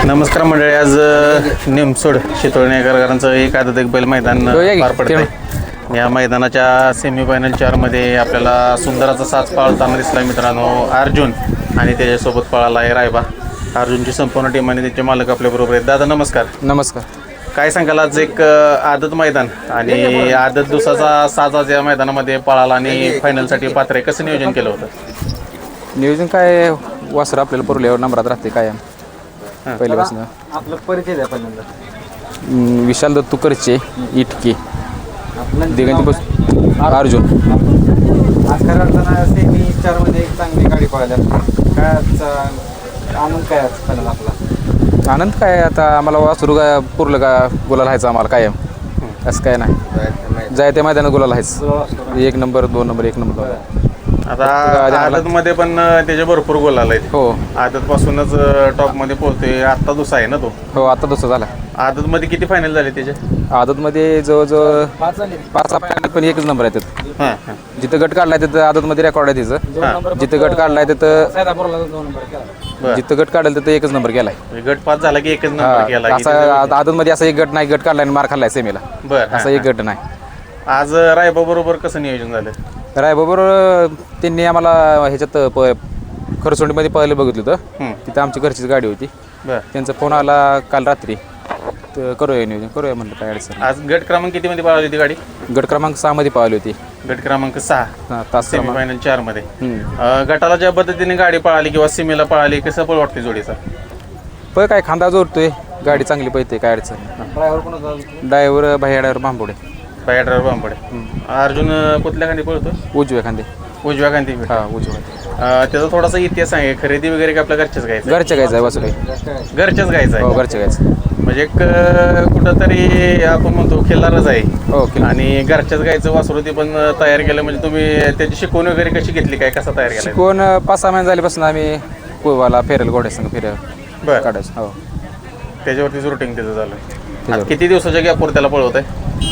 नमस्कार मंडळी. आज निमसोड शितोळणेकरांचं एक आदत एक बैल मैदान पार पडतंय. या मैदानाच्या सेमीफायनल 4मध्ये आपल्याला सुंदराचा साथ पाळताना दिसला मित्रांनो अर्जुन आणि त्याच्यासोबत पळाला आहे रायबा. अर्जुनची संपूर्ण टीम आणि त्यांचे मालक आपल्याबरोबर आहेत. दादा नमस्कार. नमस्कार. काय सांगाल आज एक आदत मैदान आणि आदत दिवसाचा साज आज या मैदानामध्ये पळाला आणि फायनलसाठी पात्र आहे. कसं नियोजन केलं होतं? नियोजन काय वासर आपल्याला पुरल्यावर नंबरात राहते कायम पहिल्यापासून. आपला परिचय द्या पहिल्यांदा. विशाल दत्तू करचे इटके दिगंती अर्जुन. आज खऱ्या अर्थानं सेमी 4मध्ये एक चांगली गाडी पळाल्या. काय आनंद काय आज पहिल्यांदा आपला? आनंद काय आता आम्हाला वासरू काय पुरलं का गुलाल व्हायचं आम्हाला कायम. असं काय नाही, जाय त्या मैदानात गुलाल व्हायचं. 1 नंबर 2 नंबर 1 नंबर. आता आदतमध्ये पण त्याचे भरपूर गोल आले. हो आदतपासूनच टॉपमध्ये पोहोचतोय. आत्ता दुसरा आहे ना तो? हो आता दुसरा झाला. आदतमध्ये किती फायनल झाले त्याचे? आदतमध्ये जवळजवळ 5 फायनल पण एकच नंबर आहे तिथं. हां हां जिथं गट काढलाय तिथं आदतमध्ये रेकॉर्ड आहे तिचं. जिथं गट काढलाय तिथं जिथं गट काढलं तिथं एकच नंबर गेलाय. गट पास झाला की एकच नंबर केला. असा आदतमध्ये असा एक गट नाही, गट काढलाय आणि मार खाल्लाय सेमीला. बरं असा एक गट नाही. आज रायबा बरोबर कसं नियोजन झालं? रायबाबरोबर त्यांनी आम्हाला ह्याच्यात खरसोंडीमध्ये पहिले बघितलं होतं. तिथं आमची घरचीच गाडी होती. बरं. त्यांचा फोन आला काल रात्री, तर करूया नियोजन करूया म्हणलं काय अडचण. आज गट क्रमांक किती मध्ये पळाली होती गाडी? गट क्रमांक 6 मध्ये पाहिली होती. गट क्रमांक 6 तास सेमीफायनल 4 मध्ये. गटाला ज्या पद्धतीने गाडी पळाली किंवा सीमेला पळाली कसं पळ वाटते जोडीचा? पळ काय खांदा जोडतोय, गाडी चांगली पळते काय अडचण. ड्रायव्हर कोण होता? ड्रायव्हर भाई ड्रायव्हर बांबोडे. ड्रायव्हर बांबडे. अर्जुन कुठल्या खांदी पळतो? उजव्या खांदे. उजव्या खांदी. हा उजव्या. त्याचा थोडासा इतिहास आहे. खरेदी वगैरे का आपल्या घरच्याच गायचं? घरच्या गायचं आहे वासरू. घरच्याच गायचं हो आहे. घरच्या गायचं. म्हणजे एक कुठंतरी आपण म्हणतो खिल्लारच आहे. हो आणि घरच्याच गायचं वासरू ते पण तयार केलं. म्हणजे तुम्ही त्याची शिकवण वगैरे कशी घेतली, काय कसा तयार केला? कोण 5-6 महिने झाल्यापासून आम्ही कुळवाला फेरेल घोड्यासंग फिरेल बरं. काढायचं. हो त्याच्यावरतीच रुटीन त्याचं झालं. आज किती दिवसाच्या गॅपवर त्याला पळवत आहे?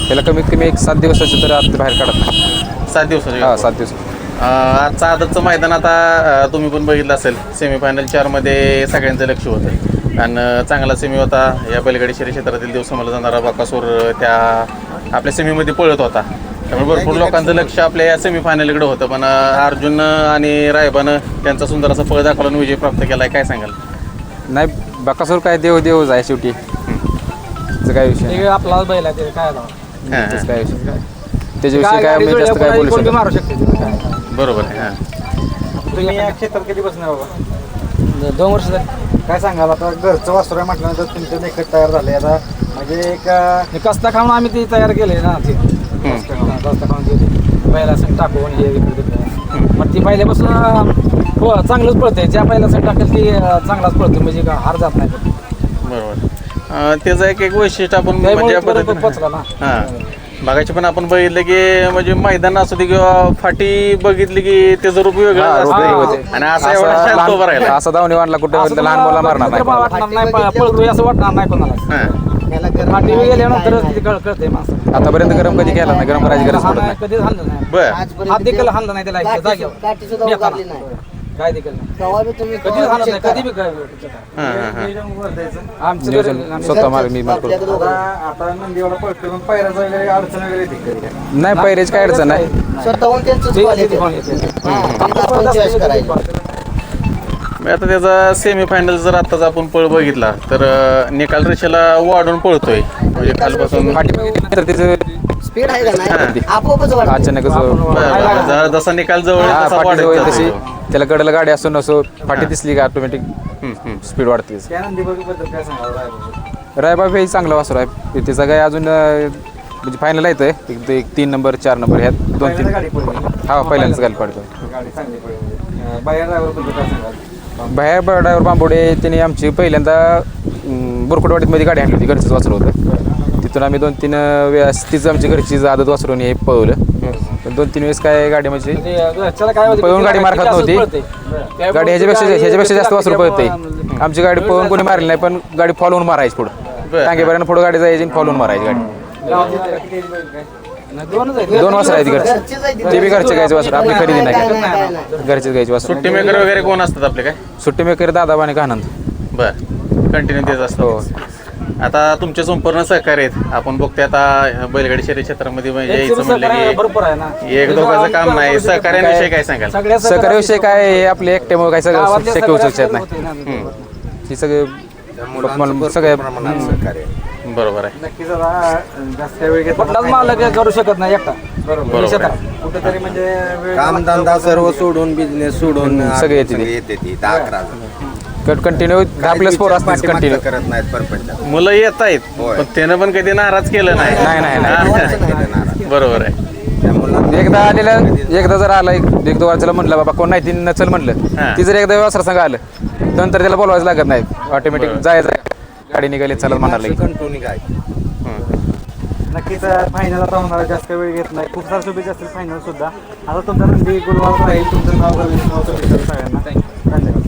त्याला कमीत कमी 7 दिवसाचं तर आता बाहेर काढत नाही. 7 दिवसाच्या हा gap वर. 7 दिवस. आजचं आदतचं मैदान आता तुम्ही पण बघितलं असेल. सेमीफायनल 4मध्ये सगळ्यांचं लक्ष होतं आणि चांगला सेमी होता. या पलीकडे शहरी क्षेत्रातील दिवसामध्ये जाणारा बाकासूर त्या आपल्या सेमीमध्ये पळत होता. त्यामुळे भरपूर लोकांचं लक्ष आपल्या या सेमीफायनलकडे होतं. पण अर्जुन आणि रायबानं त्यांचा सुंदर असा पळ दाखवला आणि विजय प्राप्त केला आहे. काय सांगाल? नाही बाकासूर काय देव आहे शेवटी. त्याचं काय विषय नाही. आपला बैल आहे ते काय झालं? त्याचं काय विषय नाही. त्याच्याविषयी काय मी जास्त काय बोलू शकतो. मारू शकते काय? बरोबर आहे. हां तुम्ही या क्षेत्रात कधी बसणार बाबा? 2 वर्ष झाली. काय सांगाल आता घरचं वासरू आहे म्हटल्यानंतर तुमचं देखत तयार झाले आता म्हणजे एक कस्ता खाऊन आम्ही ती तयार केले ना ते कस्ता खाऊन ते बैलासाठी टाकून हे मग ती पहिल्यापासून चांगलंच पळते. ज्या बैलासाठी टाकेल ती चांगलाच पळते म्हणजे हार जात नाही. बरोबर. त्याचं एक वैशिष्ट्य आपण म्हणजे पोचला ना. हां बघायची पण आपण बघितलं की म्हणजे मैदान असू दे किंवा फाटी बघितली की त्याचं रूप वेगळं असतं. आणि असं एवढा शांत उभा राहिला. असा धावणी वाढला कुठे लहान मुला मारणार नाही. वाटणार नाही पळतोय असं वाटणार नाही कोणाला. फाटी गेल्यानंतर कळते माणसं. आतापर्यंत गरम कधी केला नाही, गरम करायची गरज पडत नाही. कधीच हल्लं नाही. बरं. हात देखील हल्लं नाही त्याला जागेवर. काय देखील कधीच हल्लं नाही. कधी बी काय आमचं नियोजन स्वतः मी करतो. आता नंदीवाला पळतोय पण पायऱ्याचं वगैरे अडचण वगैरे येते. नाही पायऱ्याची काय अडचण नाही. आता त्याचा सेमीफायनल जर आत्ताच आपण पळ बघितला तर निकाल रेषेला वाढून पळतोय. म्हणजे खालपासून तर त्याचं स्पीड आहे का नाही आपोआपच वाढतं. अचानकच जसा निकाल जवळ येईल तसा फाटी वाढत जवळ जातो. तशी त्याला कडेला गाडी असो नसो फाटी दिसली का ऑटोमॅटिक स्पीड वाढते. त्या नंदीबद्दल काय सांगाल? रायबाब हे चांगला वासरू आहे. त्याचा काय अजून म्हणजे फायनल येतं एक 3 नंबर 4 नंबर ह्यात 2-3 गाडी पडली. हा पहिल्यांदाच गाडी पडतो. गाडी चांगली पडली. बाहेर ड्रायव्हरबद्दल काय सांगाल? बाहेर ड्रायव्हर बांबोडे त्याने आमची पहिल्यांदा बुरकुटवाडीमध्ये गाडी आणली होती. घरचंच वासरू होतं. तिथून आम्ही 2-3 वेळेस तीच आमची घरचीच आदत वासरून हे पळवलं. 2-3 वेळेस काय गाडी म्हणजे पळवून गाडी मार खात नव्हती. गाडी ह्याच्यापेक्षा जास्त वासरू पळते. आमची गाडी पळवून कोणी मारली नाही पण गाडी फॉलोवून मारायची पुढं. टांगेपर्यंत पुढं गाडी जायची आणि फॉलोवून मारायची गाडी. 2 वासर आहेत घरचे. ते बी घरचे गायचे वासर आपली खरेदी नाही. घरचेच गायचे वासर. सुट्टी मेकर वगैरे कोण असतात आपले? काय सुट्टी मेकर दादा आणि आनंद. बरं. कंटिन्यू देत असतो. आता तुमचे संपूर्ण सहकार्य आहेत. आपण बघतोय आता बैलगाडी शर्यत क्षेत्रामध्ये म्हणजे यायचं म्हणलं की भरपूर आहे ना. एक दोघांचं काम नाही. सहकार्याविषयी काय सांगाल? सगळ्या सहकार्याविषयी काय हे आपले एकट्यामुळे काय सगळं गावातल्या शक्य होऊ शकत सगळ्या नाही. होते ना. हे सगळे सगळ्या बरोबर आहे. नक्कीच आता जास्त वेळ घेत कुठलाच मालक करू शकत नाही एकटा. बरोबर आहे. कुठेतरी म्हणजे वेळ कामधंदा सर्व सोडून बिझनेस सोडून सगळे येते ते. येते ती 10-11 कंटिन्यू 10+ असतात कंटिन्यू. करत नाहीत परपंच. मुलं येत आहेत होय. पण त्यानं पण कधी नाराज केलं नाही. नाही. बरोबर आहे. एकदा आलेलं एकदा जर आला एक दोन चला म्हणलं बाबा कोण नाही ती चल म्हणलं हा. ती जर एकदा वासरा संघ आलं नंतर त्याला बोलवायचं लागत नाही. ऑटोमॅटिक जायचं गाडी निघाली चला म्हणाला कंट्रोलिंग आहे. नक्कीच फायनल आता होणार आहे. जास्त वेळ घेत नाही. खूप साऱ्या शुभेच्छा असतील फायनल सुद्धा. आता तुमचा नंदी गुलवाल राहील. तुमचं नाव सगळ्यांना धन्यवाद.